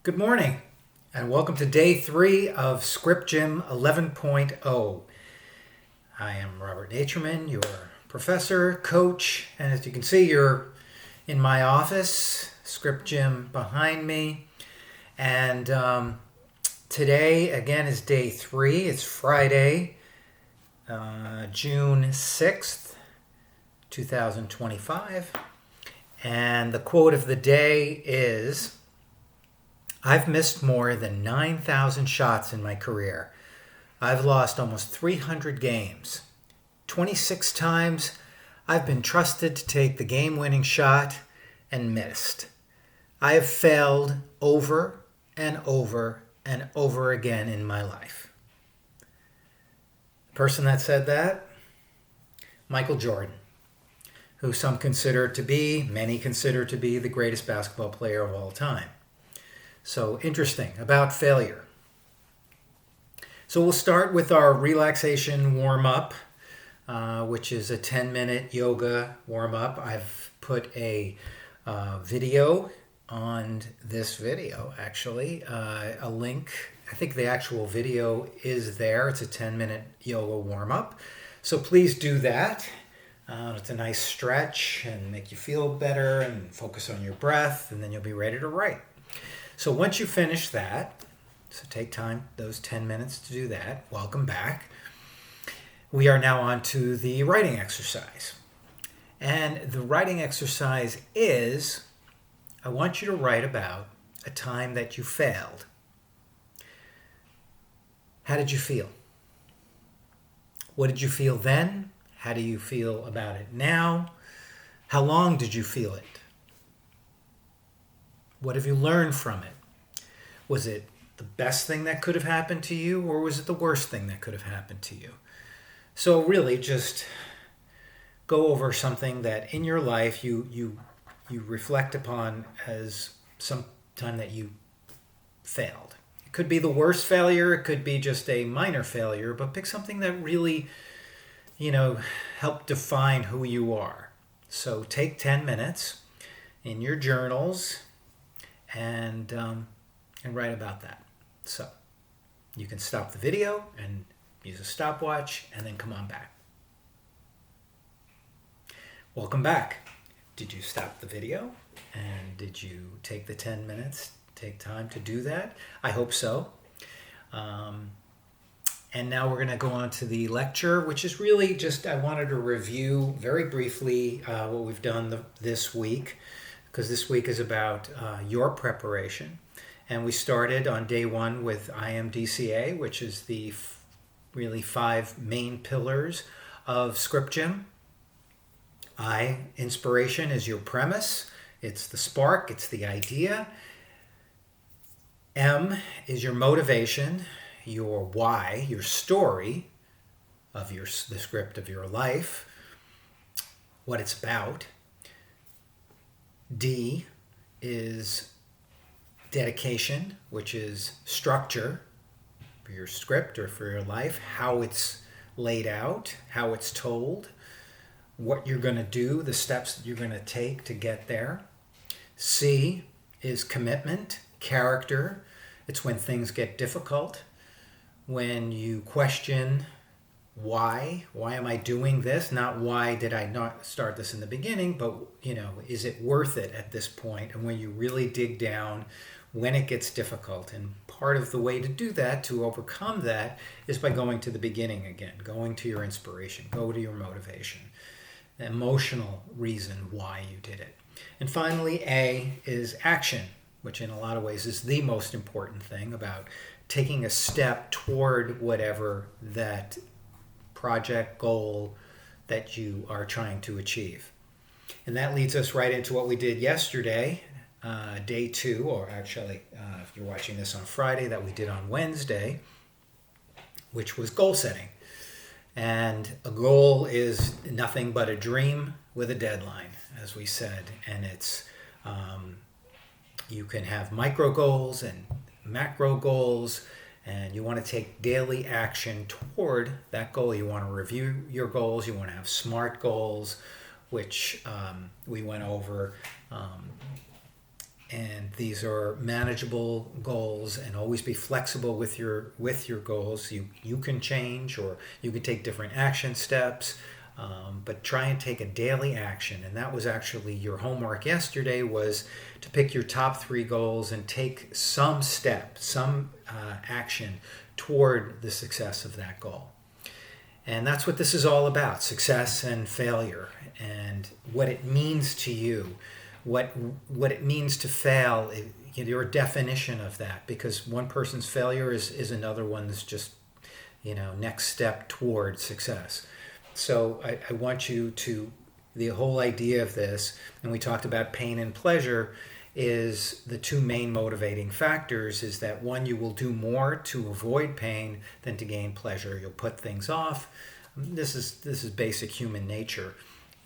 Good morning, and welcome to day 3 of ScriptGym 11.0. I am Robert Naturman, your professor, coach, and as you can see, you're in my office, ScriptGym behind me. And today, again, is day 3. It's Friday, June 6th, 2025. And the quote of the day is, "I've missed more than 9,000 shots in my career. I've lost almost 300 games. 26 times I've been trusted to take the game-winning shot and missed. I have failed over and over and over again in my life." The person that said that, Michael Jordan, who many consider to be the greatest basketball player of all time. So interesting about failure. So we'll start with our relaxation warm-up, which is a 10-minute yoga warm-up. I've put a video on this video, actually, a link. I think the actual video is there. It's a 10-minute yoga warm-up. So please do that. It's a nice stretch and make you feel better and focus on your breath, and then you'll be ready to write. So once you finish that, so take time, those 10 minutes to do that. Welcome back. We are now on to the writing exercise. And the writing exercise is, I want you to write about a time that you failed. How did you feel? What did you feel then? How do you feel about it now? How long did you feel it? What have you learned from it? Was it the best thing that could have happened to you, or was it the worst thing that could have happened to you? So really just go over something that in your life you reflect upon as some time that you failed. It could be the worst failure, it could be just a minor failure, but pick something that really help define who you are. So take 10 minutes in your journals and write about that. So you can stop the video and use a stopwatch and then come on back. Welcome back. Did you stop the video? And did you take the 10 minutes, take time to do that? I hope so. And now we're going to go on to the lecture, which is really just, I wanted to review very briefly what we've done this week, because this week is about your preparation. And we started on day 1 with IMDCA, which is the really 5 main pillars of ScriptGym. Inspiration is your premise. It's the spark. It's the idea. M is your motivation, your why, your story of the script of your life, what it's about. D is dedication, which is structure for your script or for your life, how it's laid out, how it's told, what you're going to do, the steps that you're going to take to get there. C is commitment, character. It's when things get difficult, when you question why am I doing this? Not why did I not start this in the beginning, but is it worth it at this point? And when you really dig down, when it gets difficult. And part of the way to do that, to overcome that, is by going to the beginning again, going to your inspiration, go to your motivation, the emotional reason why you did it. And finally, A is action, which in a lot of ways is the most important thing about taking a step toward whatever that project goal that you are trying to achieve. And that leads us right into what we did yesterday, day 2, or actually, if you're watching this on Friday, that we did on Wednesday, which was goal setting. And a goal is nothing but a dream with a deadline, as we said. And it's you can have micro goals and macro goals, and you want to take daily action toward that goal. You want to review your goals. You want to have SMART goals, which we went over And these are manageable goals, and always be flexible with your goals. You can change, or you can take different action steps, but try and take a daily action. And that was actually your homework yesterday, was to pick your top 3 goals and take some step, some action toward the success of that goal. And that's what this is all about: success and failure, and what it means to you, what it means to fail, your definition of that. Because one person's failure is another one's just, next step toward success. So I want you to, the whole idea of this, and we talked about pain and pleasure, is the 2 main motivating factors, is that one, you will do more to avoid pain than to gain pleasure. You'll put things off. This is basic human nature.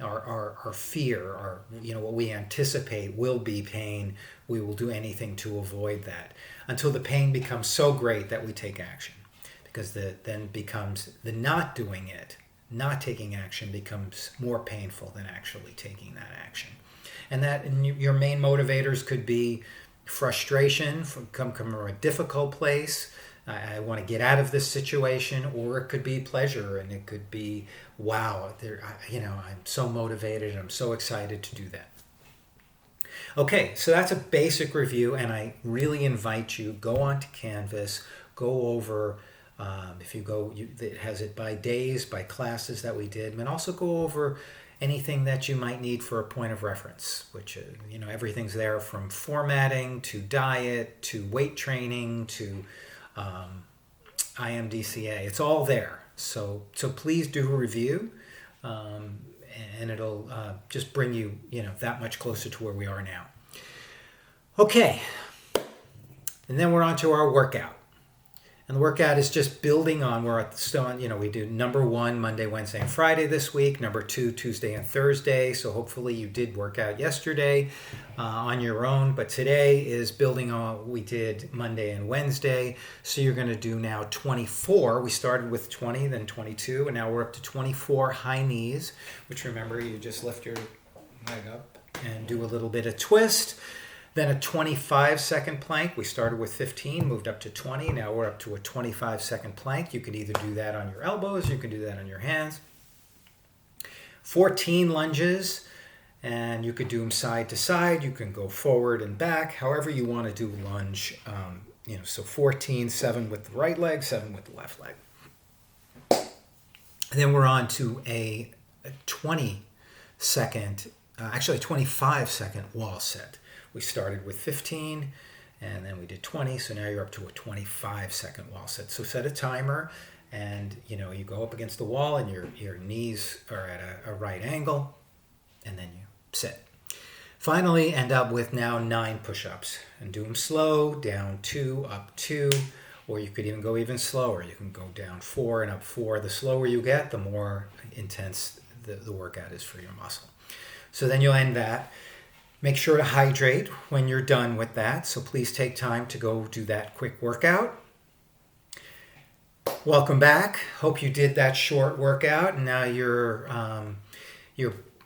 Our fear, what we anticipate will be pain. We will do anything to avoid that, until the pain becomes so great that we take action. Because then becomes the not doing it, not taking action, becomes more painful than actually taking that action. And your main motivators could be frustration, come from a difficult place. I want to get out of this situation, or it could be pleasure, and it could be, wow, I'm so motivated, I'm so excited to do that. Okay, so that's a basic review, and I really invite you, go onto Canvas, go over, if you go, it has it by days, by classes that we did, and also go over anything that you might need for a point of reference, which, everything's there, from formatting to diet to weight training to IMDCA. It's all there. So please do a review, and it'll just bring you, that much closer to where we are now. Okay, and then we're on to our workout. And the workout is just building on, we're still on, we do number 1 Monday, Wednesday, and Friday this week, number 2 Tuesday and Thursday. So hopefully you did work out yesterday on your own, but today is building on what we did Monday and Wednesday. So you're going to do now 24. We started with 20, then 22, and now we're up to 24 high knees, which, remember, you just lift your leg up and do a little bit of twist. Then a 25-second plank. We started with 15, moved up to 20. Now we're up to a 25-second plank. You can either do that on your elbows, you can do that on your hands. 14 lunges, and you could do them side to side. You can go forward and back, however you want to do lunge. So 14, 7 with the right leg, 7 with the left leg. And then we're on to a 20-second, actually a 25-second wall set. We started with 15, and then we did 20, so now you're up to a 25-second wall set. So set a timer, and you go up against the wall, and your knees are at a right angle, and then you sit. Finally, end up with now 9 push-ups, and do them slow, down 2, up 2, or you could even go even slower. You can go down 4 and up 4. The slower you get, the more intense the workout is for your muscle. So then you'll end that. Make sure to hydrate when you're done with that. So please take time to go do that quick workout. Welcome back. Hope you did that short workout. And now your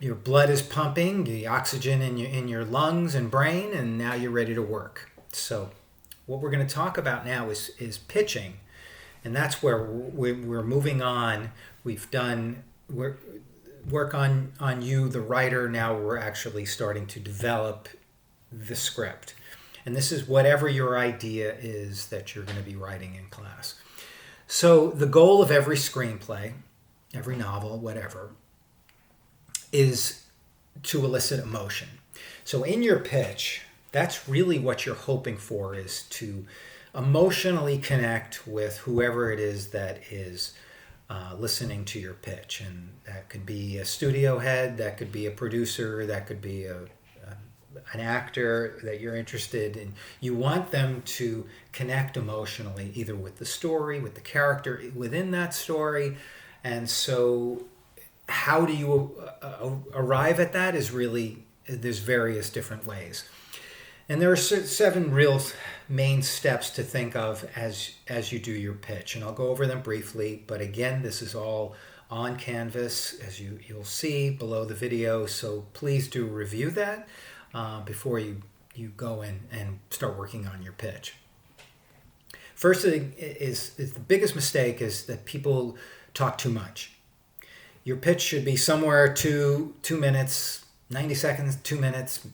blood is pumping, the oxygen in your lungs and brain, and now you're ready to work. So what we're going to talk about now is pitching, and that's where we're moving on. We've done work on you, the writer. Now we're actually starting to develop the script. And this is whatever your idea is that you're going to be writing in class. So the goal of every screenplay, every novel, whatever, is to elicit emotion. So in your pitch, that's really what you're hoping for, is to emotionally connect with whoever it is that is listening to your pitch. And that could be a studio head, that could be a producer, that could be an actor that you're interested in. You want them to connect emotionally, either with the story, with the character within that story. And so how do you arrive at that is really, there's various different ways. And there are 7 real main steps to think of as you do your pitch. And I'll go over them briefly, but again, this is all on Canvas, as you'll see below the video. So please do review that before you you go in and start working on your pitch. First thing is the biggest mistake is that people talk too much. Your pitch should be somewhere 2 minutes, 90 seconds, 2 minutes,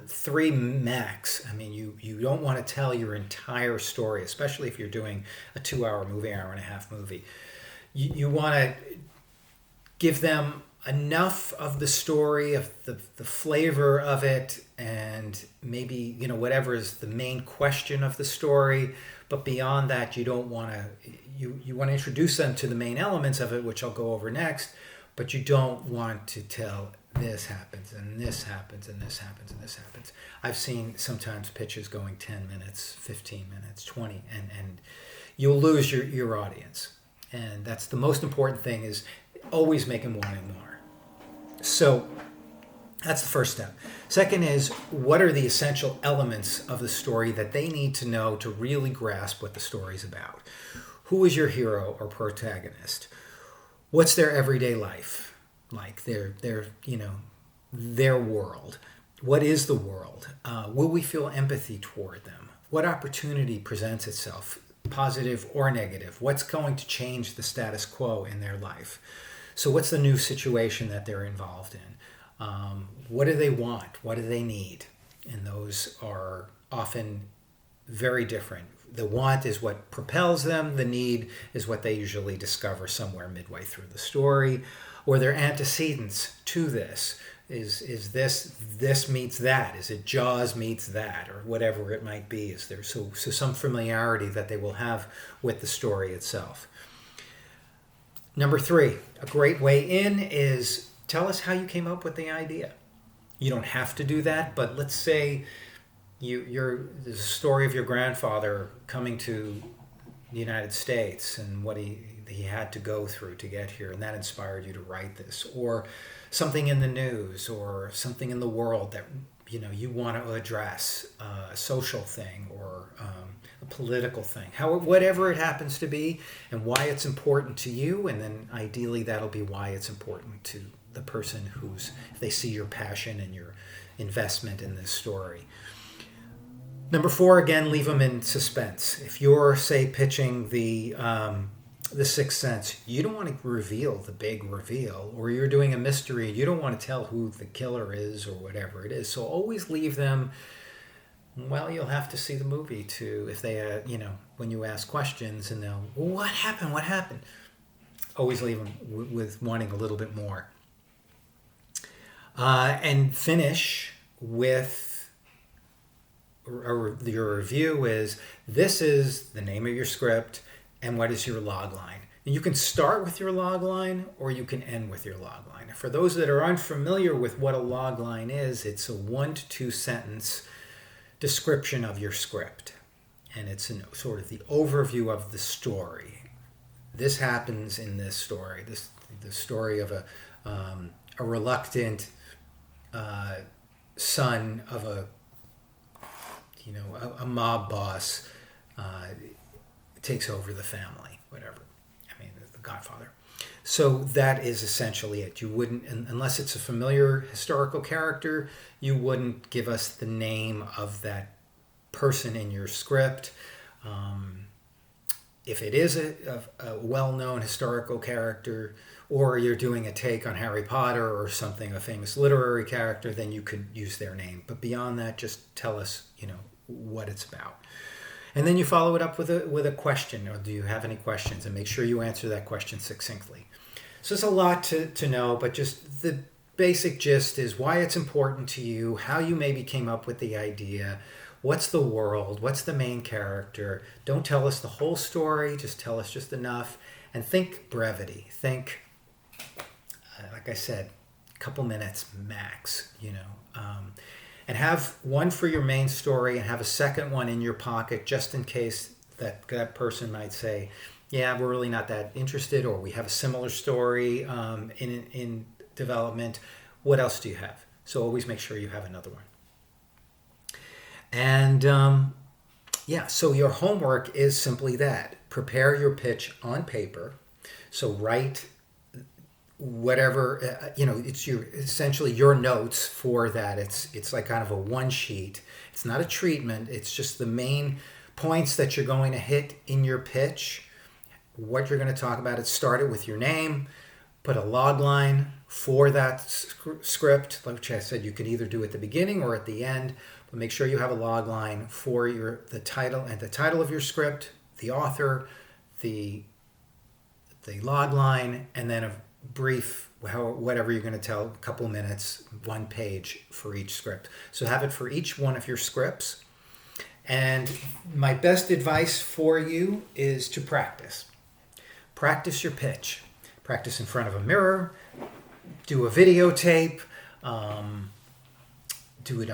3 max. I mean, you don't want to tell your entire story, especially if you're doing a 2-hour movie, hour and a half movie. You want to give them enough of the story, of the flavor of it, and maybe, whatever is the main question of the story. But beyond that, you don't want to, you want to introduce them to the main elements of it, which I'll go over next, but you don't want to tell this happens and this happens and this happens and this happens. I've seen sometimes pitches going 10 minutes, 15 minutes, 20, and you'll lose your audience. And that's the most important thing, is always make them wanting more. So that's the first step. Second is, what are the essential elements of the story that they need to know to really grasp what the story's about? Who is your hero or protagonist? What's their everyday life like? Their world. What is the world? Will we feel empathy toward them? What opportunity presents itself, positive or negative? What's going to change the status quo in their life? So what's the new situation that they're involved in? What do they want? What do they need? And those are often very different. The want is what propels them. The need is what they usually discover somewhere midway through the story, or their antecedents to this. Is this meets that? Is it Jaws meets that, or whatever it might be? Is there so some familiarity that they will have with the story itself? Number 3, a great way in is tell us how you came up with the idea. You don't have to do that, but let's say there's a story of your grandfather coming to the United States and what he had to go through to get here, and that inspired you to write this, or something in the news or something in the world that you want to address, a social thing or a political thing, whatever it happens to be, and why it's important to you, and then ideally that'll be why it's important to the person if they see your passion and your investment in this story. Number 4, again, leave them in suspense. If you're, say, pitching the Sixth Sense, you don't want to reveal the big reveal, or you're doing a mystery, you don't want to tell who the killer is or whatever it is. So always leave them, well, you'll have to see the movie if they, when you ask questions and they'll, well, what happened? Always leave them with wanting a little bit more. And finish with your review this is the name of your script and what is your log line. And you can start with your log line or you can end with your log line. For those that are unfamiliar with what a log line is, it's a 1 to 2 sentence description of your script. And it's sort of the overview of the story. This happens in this story. The story of a reluctant son of a mob boss takes over the family, whatever. I mean, the Godfather. So that is essentially it. You wouldn't, unless it's a familiar historical character, you wouldn't give us the name of that person in your script. If it is a well-known historical character, or you're doing a take on Harry Potter or something, a famous literary character, then you could use their name. But beyond that, just tell us, what it's about. And then you follow it up with a question, or do you have any questions? And make sure you answer that question succinctly. So it's a lot to know, but just the basic gist is why it's important to you, how you maybe came up with the idea, what's the world, what's the main character. Don't tell us the whole story, just tell us just enough. And think brevity. Think, like I said, a couple minutes max, and have one for your main story and have a second one in your pocket just in case that person might say, yeah, we're really not that interested, or we have a similar story in development. What else do you have? So always make sure you have another one. And so your homework is simply that. Prepare your pitch on paper. So write whatever, it's essentially your notes for that. It's like kind of a one sheet. It's not a treatment. It's just the main points that you're going to hit in your pitch, what you're going to talk about. It started with your name, put a log line for that script, which I said you could either do at the beginning or at the end, but make sure you have a log line for the title and the title of your script, the author, the log line, and then a brief, whatever you're going to tell, a couple minutes, 1 page for each script. So have it for each one of your scripts. And my best advice for you is to practice. Practice your pitch. Practice in front of a mirror. Do a videotape. Do it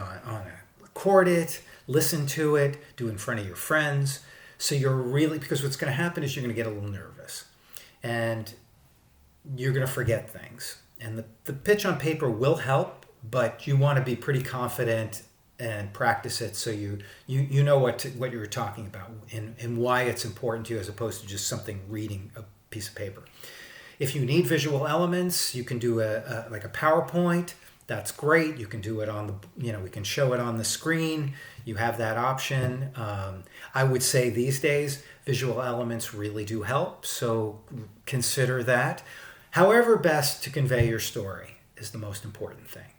record it. Listen to it. Do it in front of your friends. So because what's going to happen is you're going to get a little nervous. And you're going to forget things. And the pitch on paper will help, but you want to be pretty confident and practice it so you know what you're talking about and why it's important to you, as opposed to just reading a piece of paper. If you need visual elements, you can do like a PowerPoint. That's great. You can do it we can show it on the screen. You have that option. I would say these days, visual elements really do help. So consider that. However best to convey your story is the most important thing.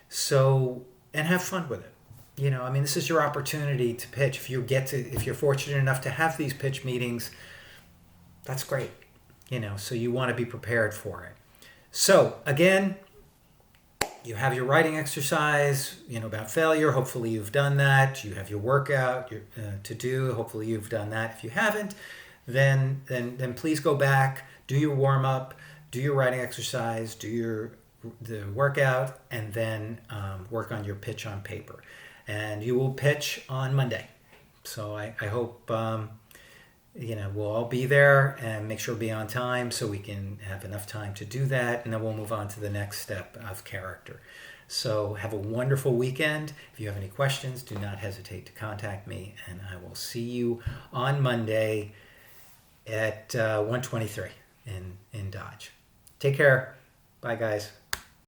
So, and have fun with it. This is your opportunity to pitch. If you're fortunate enough to have these pitch meetings, that's great. So you want to be prepared for it. So again, you have your writing exercise, about failure. Hopefully you've done that. You have your workout to do. Hopefully you've done that. If you haven't, then please go back, do your warm up, do your writing exercise, do the workout, and then work on your pitch on paper. And you will pitch on Monday. So I hope we'll all be there, and make sure to be on time so we can have enough time to do that, and then we'll move on to the next step of character. So have a wonderful weekend. If you have any questions, do not hesitate to contact me, and I will see you on Monday at 1:23 in Dodge. Take care. Bye, guys.